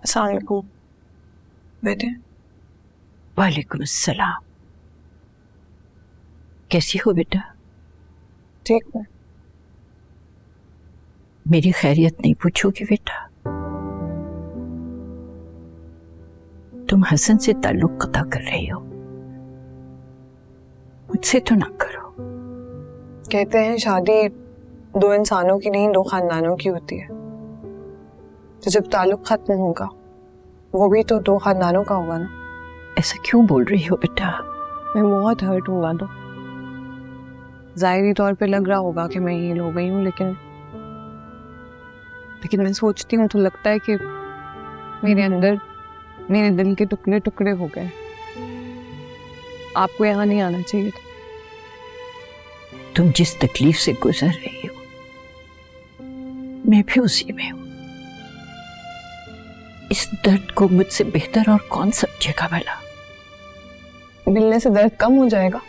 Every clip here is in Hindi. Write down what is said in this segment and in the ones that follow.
अस्सलाम वालेकुम बेटे। वालेकुम अस्सलाम। कैसी हो बेटा? ठीक हूँ। मेरी खैरियत नहीं पूछोगी बेटा? तुम हसन से ताल्लुक कता कर रही हो, मुझसे तो ना करो। कहते हैं शादी दो इंसानों की नहीं, दो खानदानों की होती है। तो जब ताल्लुक खत्म होगा वो भी तो दो खानदानों का होगा ना। ऐसा क्यों बोल रही हो बेटा? मैं बहुत हर्ट हुआ तो जाहिरी तौर पे लग रहा होगा कि मैं हील हो गई हूँ, लेकिन मैं सोचती हूँ तो लगता है कि मेरे अंदर मेरे दिल के टुकड़े टुकड़े हो गए। आपको यहाँ नहीं आना चाहिए था। तुम जिस तकलीफ से गुजर रही हो मैं भी उसी में हूं। इस दर्द को मुझसे बेहतर और कौन समझेगा भला? मिलने से दर्द कम हो जाएगा?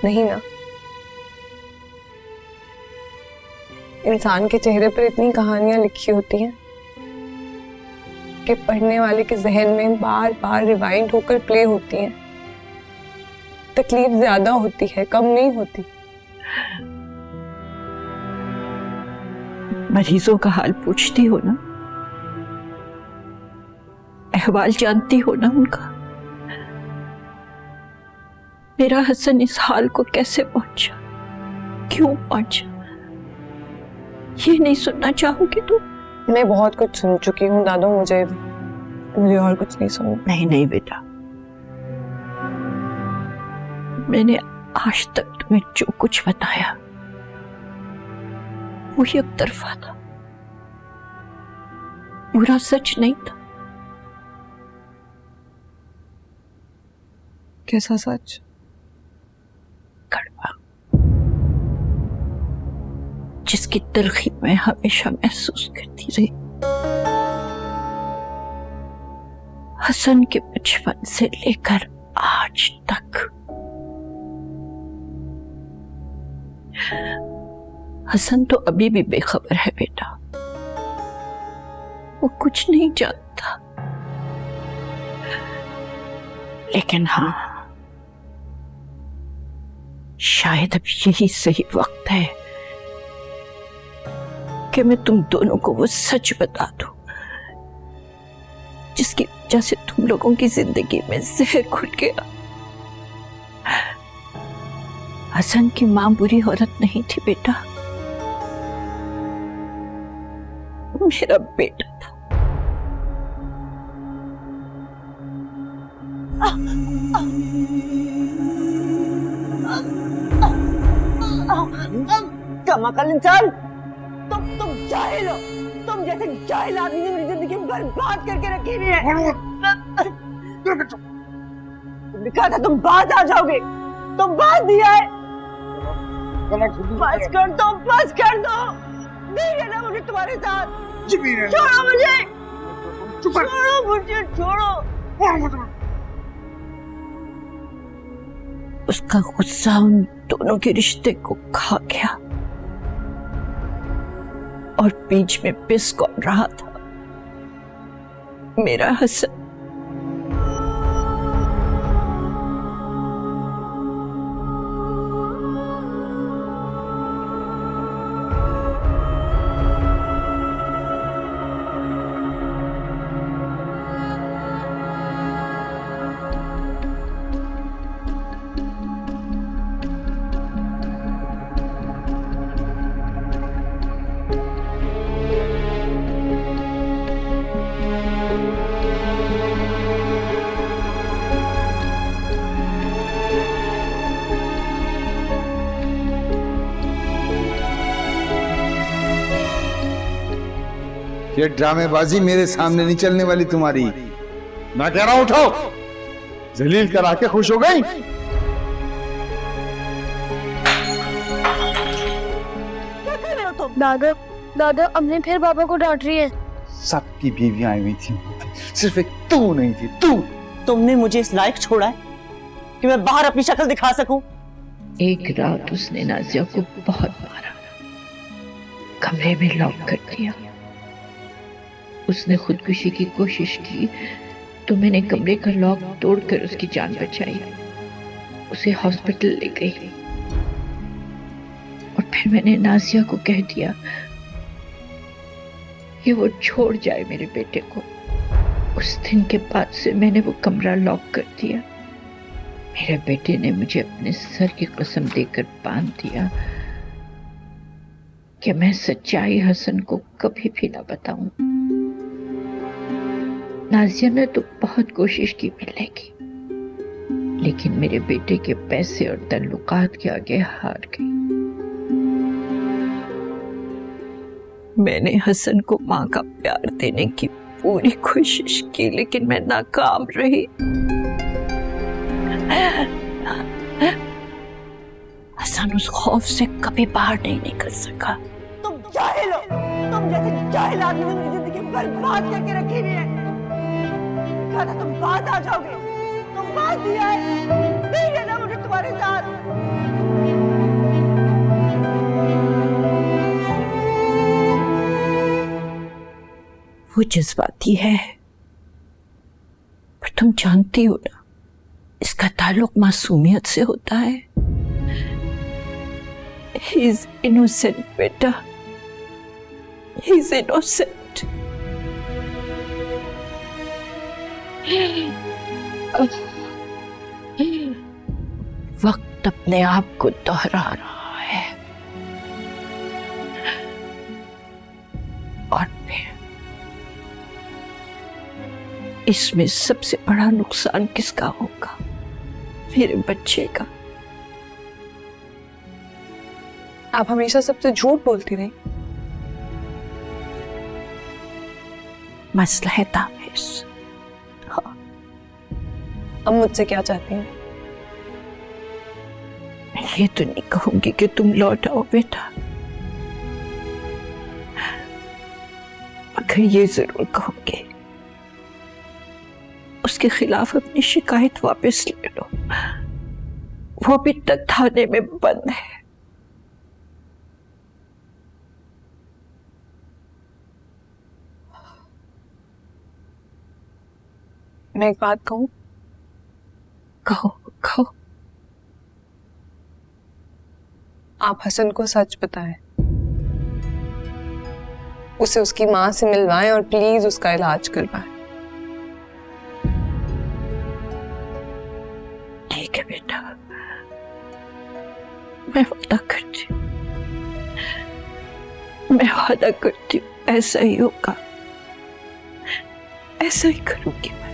नहीं ना। इंसान के चेहरे पर इतनी कहानियां लिखी होती हैं कि पढ़ने वाले के जहन में बार बार रिवाइंड होकर प्ले होती हैं। तकलीफ ज्यादा होती है, कम नहीं होती। मरीजों का हाल पूछती हो ना, अहवाल जानती हो ना उनका। मेरा हसन इस हाल को कैसे पहुंचा, क्यों पहुंचा, ये नहीं सुनना चाहोगी तुम? मैं बहुत कुछ सुन चुकी हूँ दादू, मुझे और कुछ नहीं सुनना। नहीं नहीं बेटा, मैंने आज तक तुम्हें जो कुछ बताया वो एक तरफा था, पूरा सच नहीं था। कैसा सच? कड़वा, जिसकी तलखी मैं हमेशा महसूस करती रही। हसन के बचपन से लेकर आज तक हसन तो अभी भी बेखबर है बेटा, वो कुछ नहीं जानता। लेकिन हाँ, शायद अब यही सही वक्त है कि मैं तुम दोनों को वो सच बता दूं जिसकी वजह से तुम लोगों की जिंदगी में जहर घुल गया। हसन की मां बुरी औरत नहीं थी बेटा, मेरा बेटा था। कमाकल इंसान, तुम जाहिल हो। तुम जैसे जाहिल आदमी ने मेरी जिंदगी बर्बाद करके रखी हुई है। तुमने कहा था तुम बाज आ जाओगे, तुम बाज दिया है। बस कर दो, बस कर दो। नहीं रहना मुझे तुम्हारे साथ। छोड़ो मुझे, छोड़ो मुझे, छोड़ो। उसका गुस्सा उन दोनों के रिश्ते को खा गया और बीच में पिस कौन रहा था? मेरा हसन। ये ड्रामेबाजी मेरे सामने नहीं चलने वाली तुम्हारी। मैं कह रहा हूं उठो, जलील करा के खुश हो गई। क्या कर रहे हो तुम? दादा अम्मी फिर पापा को डांट रही है। सबकी बीवियां आई हुई थी, सिर्फ एक तू नहीं थी। तू, तुमने मुझे इस लायक छोड़ा है कि मैं बाहर अपनी शक्ल दिखा सकूं। एक रात उसने नाजिया को बहुत मारा, कमरे में लॉक कर दिया, उसने खुदकुशी की कोशिश की तो मैंने कमरे का लॉक तोड़कर उसकी जान बचाई, उसे हॉस्पिटल ले गई और फिर मैंने नाजिया को कह दिया कि वो छोड़ जाए मेरे बेटे को। उस दिन के बाद से मैंने वो कमरा लॉक कर दिया। मेरे बेटे ने मुझे अपने सर की कसम देकर बांध दिया कि मैं सच्चाई हसन को कभी भी ना बताऊं। नाजिया ने तो बहुत कोशिश की मिलने की, लेकिन मेरे बेटे के पैसे और ताल्लुकात के आगे हार गई। मैंने हसन को माँ का प्यार देने की पूरी कोशिश की, लेकिन मैं नाकाम रही। हसन उस खौफ से कभी बाहर नहीं निकल सका। तुम जाहिल हो, तुम जैसे जाहिल आदमी ने मेरी जिंदगी बर्बाद करके रखी हुई है। कहा था तुम बात आ जाओगे, तुम बात दिया है, नहीं रहना मुझे तुम्हारे साथ। वो जज्बाती है, पर तुम जानती हो ना, इसका ताल्लुक मासूमियत से होता है। He is innocent, बेटा। He is innocent। वक्त अपने आप को दोहरा रहा है और फिर इसमें सबसे बड़ा नुकसान किसका होगा? मेरे बच्चे का। आप हमेशा सबसे झूठ बोलती रही। मसला है तामीज़। हाँ, अब मुझसे क्या चाहती हैं? मैं ये तो नहीं कहूंगी कि तुम लौट आओ बेटा, मगर ये जरूर कहूंगी उसके खिलाफ अपनी शिकायत वापस ले लो। वो भी तक थाने में बंद है। मैं एक बात कहूं? कहो कहो। आप हसन को सच बताएं, उसे उसकी मां से मिलवाएं और प्लीज उसका इलाज करवाएं। ठीक है बेटा, मैं वादा करती हूँ, मैं वादा करती हूँ, ऐसा ही होगा, ऐसा ही करूंगी मैं।